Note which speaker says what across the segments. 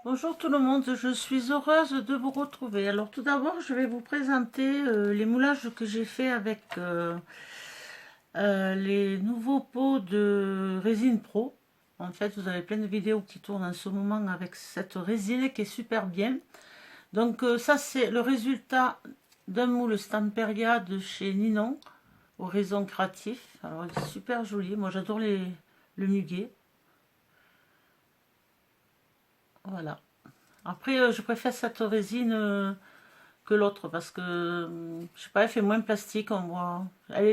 Speaker 1: Bonjour tout le monde, je suis heureuse de vous retrouver. Alors tout d'abord, je vais vous présenter les moulages que j'ai fait avec les nouveaux pots de résine pro. En fait, vous avez plein de vidéos qui tournent en ce moment avec cette résine qui est super bien. Donc ça, c'est le résultat d'un moule Stamperia de chez Ninon, Horizon Créatif. Alors il est super joli, moi j'adore le muguet. Voilà. Après, je préfère cette résine que l'autre parce que, je sais pas, elle fait moins plastique. On voit. Elle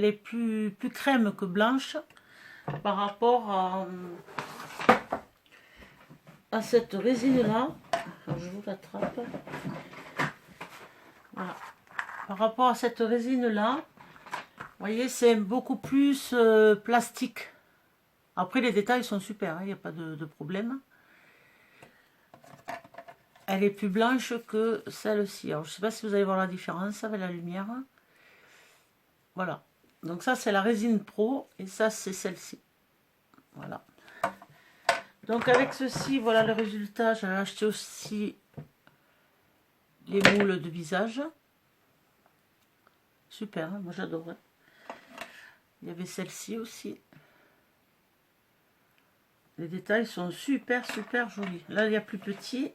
Speaker 1: est plus crème que blanche par rapport à cette résine-là. Je vous l'attrape. Voilà. Par rapport à cette résine-là, vous voyez, c'est beaucoup plus plastique. Après, les détails sont super, il n'y a pas de problème. Elle est plus blanche que celle-ci. Alors, je ne sais pas si vous allez voir la différence avec la lumière. Voilà. Donc ça, c'est la résine pro. Et ça, c'est celle-ci. Voilà. Donc avec ceci, voilà le résultat. J'ai acheté aussi les moules de visage. Super, hein, moi j'adorais. Il y avait celle-ci aussi. Les détails sont super jolis. Là, il y a plus petit.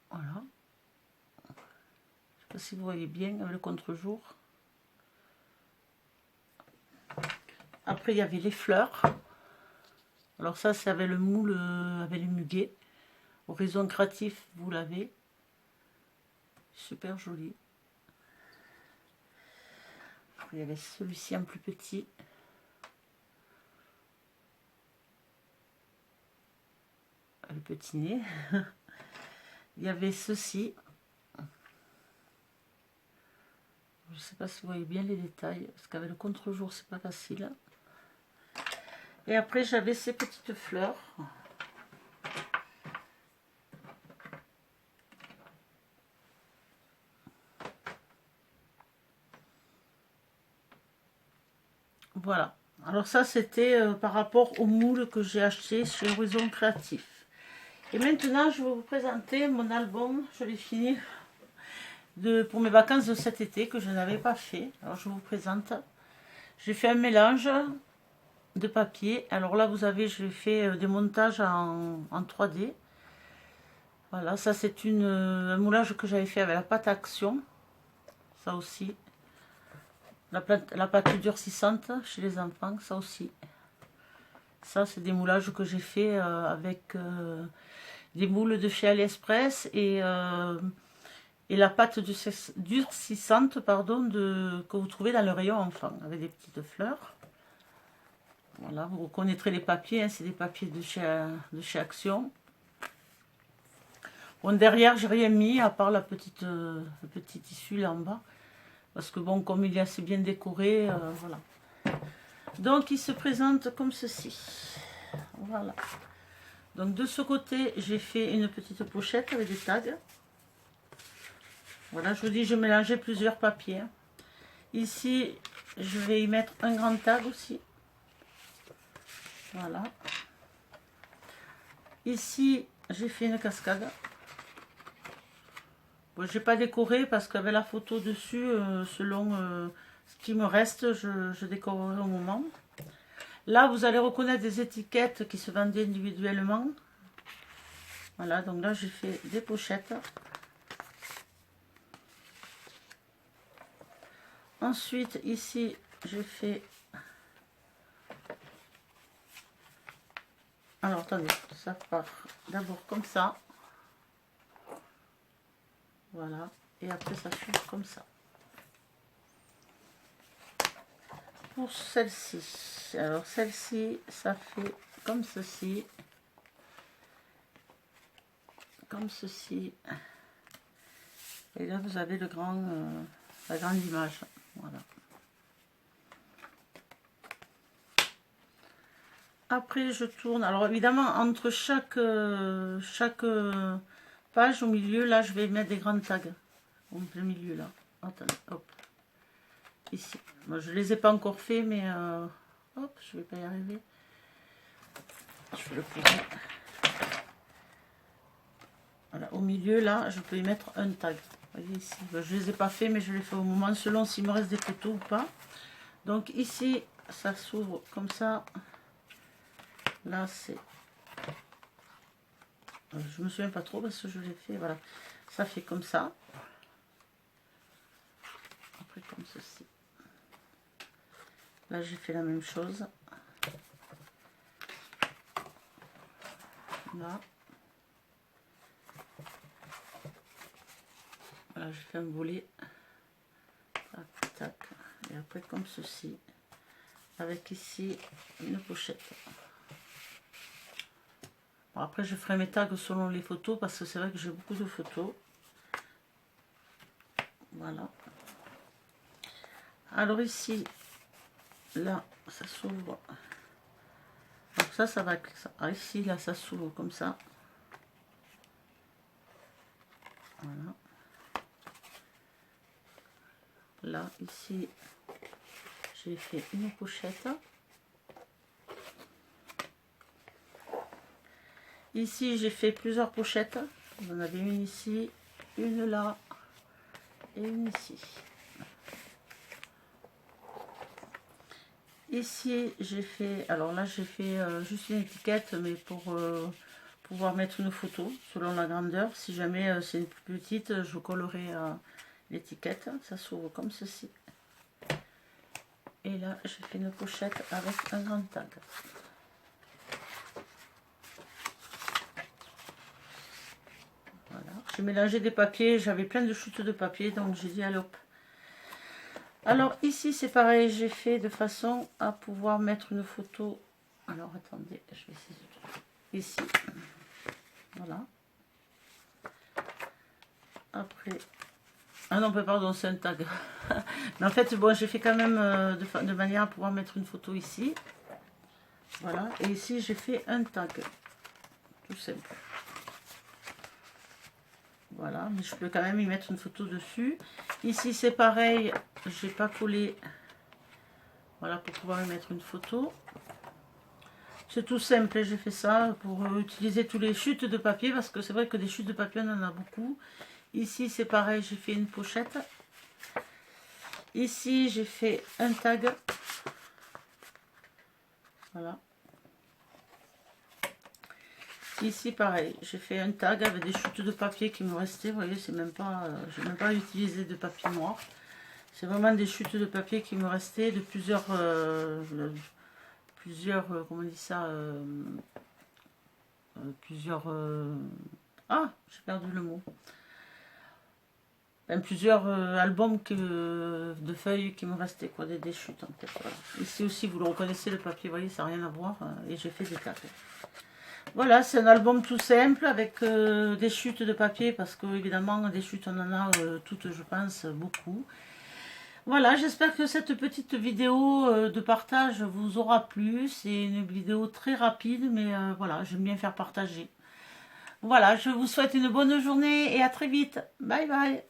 Speaker 1: Voilà. Je ne sais pas si vous voyez bien avec le contre-jour. Après, il y avait les fleurs. Alors ça, c'est avec le moule, avec le muguet. Horizon Créatif, vous l'avez. Super joli. Après, il y avait celui-ci en plus petit. Le petit nez. Il y avait ceci. Je ne sais pas si vous voyez bien les détails, parce qu'avec le contre-jour, c'est pas facile. Et après, j'avais ces petites fleurs. Voilà. Alors ça, c'était par rapport au moule que j'ai acheté chez Horizon Créatif. Et maintenant, je vais vous présenter mon album. Je l'ai fini pour mes vacances de cet été, que je n'avais pas fait. Alors, je vous présente. J'ai fait un mélange de papier. Alors là, vous avez, j'ai fait des montages en 3D. Voilà, ça c'est un moulage que j'avais fait avec la pâte Action. Ça aussi. La pâte durcissante chez les enfants, ça aussi. Ça, c'est des moulages que j'ai fait avec des moules de chez AliExpress et la pâte durcissante pardon, que vous trouvez dans le rayon enfant, avec des petites fleurs. Voilà, vous reconnaîtrez les papiers, hein, c'est des papiers de chez Action. Bon, derrière, j'ai rien mis, à part le petit tissu là en bas. Parce que bon, comme il est assez bien décoré, voilà. Donc, il se présente comme ceci. Voilà. Donc, de ce côté, j'ai fait une petite pochette avec des tags. Voilà, je vous dis, je mélangeais plusieurs papiers. Ici, je vais y mettre un grand tag aussi. Voilà. Ici, j'ai fait une cascade. Bon, je n'ai pas décoré parce qu'avec la photo dessus, selon ce qui me reste, je décorerai au moment. Là, vous allez reconnaître des étiquettes qui se vendaient individuellement. Voilà, donc là, j'ai fait des pochettes. Ensuite, ici, j'ai fait... Alors, attendez, ça part d'abord comme ça. Voilà. Et après, ça s'ouvre comme ça. Pour celle-ci, alors celle-ci, ça fait comme ceci. Comme ceci. Et là, vous avez le grand, la grande image. Voilà. Après, je tourne. Alors, évidemment, entre chaque page, au milieu, là, je vais mettre des grandes tags. Au plein milieu, là. Attendez, hop. Ici. Moi, je ne les ai pas encore fait, mais... hop, je ne vais pas y arriver. Je le pourrais. Voilà, au milieu, là, je peux y mettre un tag. Vous voyez ici. Je ne les ai pas fait, mais je les fais au moment, selon s'il me reste des photos ou pas. Donc, ici, ça s'ouvre comme ça. Là, c'est... Je me souviens pas trop parce que je l'ai fait, voilà. Ça fait comme ça. Après, comme ceci. Là, j'ai fait la même chose. Là. Voilà, j'ai fait un volet. Tac, tac. Et après, comme ceci. Avec ici, une pochette. Bon, après, je ferai mes tags selon les photos parce que c'est vrai que j'ai beaucoup de photos. Voilà. Alors ici, là, ça s'ouvre. Donc ça va être ça. Ah, ici, là, ça s'ouvre comme ça. Voilà. Là, ici, j'ai fait une pochette. Ici, j'ai fait plusieurs pochettes. Vous en avez une ici, une là et une ici. Ici, j'ai fait, alors là, j'ai fait juste une étiquette, mais pour pouvoir mettre une photo selon la grandeur. Si jamais c'est une plus petite, je collerai l'étiquette. Ça s'ouvre comme ceci. Et là, j'ai fait une pochette avec un grand tag. Voilà. J'ai mélangé des papiers, j'avais plein de chutes de papier, donc j'ai dit allez hop. Alors ici c'est pareil, j'ai fait de façon à pouvoir mettre une photo. Alors attendez, je vais essayer de trouver. Ici. Voilà. Après. Ah non, pardon, c'est un tag. Mais en fait, bon, j'ai fait quand même de manière à pouvoir mettre une photo ici. Voilà. Et ici, j'ai fait un tag. Tout simple. Voilà, mais je peux quand même y mettre une photo dessus. Ici, c'est pareil, j'ai pas collé. Voilà, pour pouvoir y mettre une photo. C'est tout simple, j'ai fait ça pour utiliser tous les chutes de papier, parce que c'est vrai que des chutes de papier, on en a beaucoup. Ici, c'est pareil, j'ai fait une pochette. Ici, j'ai fait un tag. Voilà. Ici, pareil, j'ai fait un tag avec des chutes de papier qui me restaient. Vous voyez, c'est même pas, j'ai même pas utilisé de papier noir. C'est vraiment des chutes de papier qui me restaient de plusieurs, comment on dit ça, ah, j'ai perdu le mot. Plusieurs albums de feuilles qui me restaient, quoi, des chutes en fait. Voilà. Ici aussi, vous le reconnaissez, le papier, vous voyez, ça n'a rien à voir. Et j'ai fait des tags. Voilà, c'est un album tout simple avec des chutes de papier parce que évidemment des chutes on en a toutes je pense beaucoup. Voilà, j'espère que cette petite vidéo de partage vous aura plu. C'est une vidéo très rapide mais voilà, j'aime bien faire partager. Voilà, je vous souhaite une bonne journée et à très vite. Bye bye.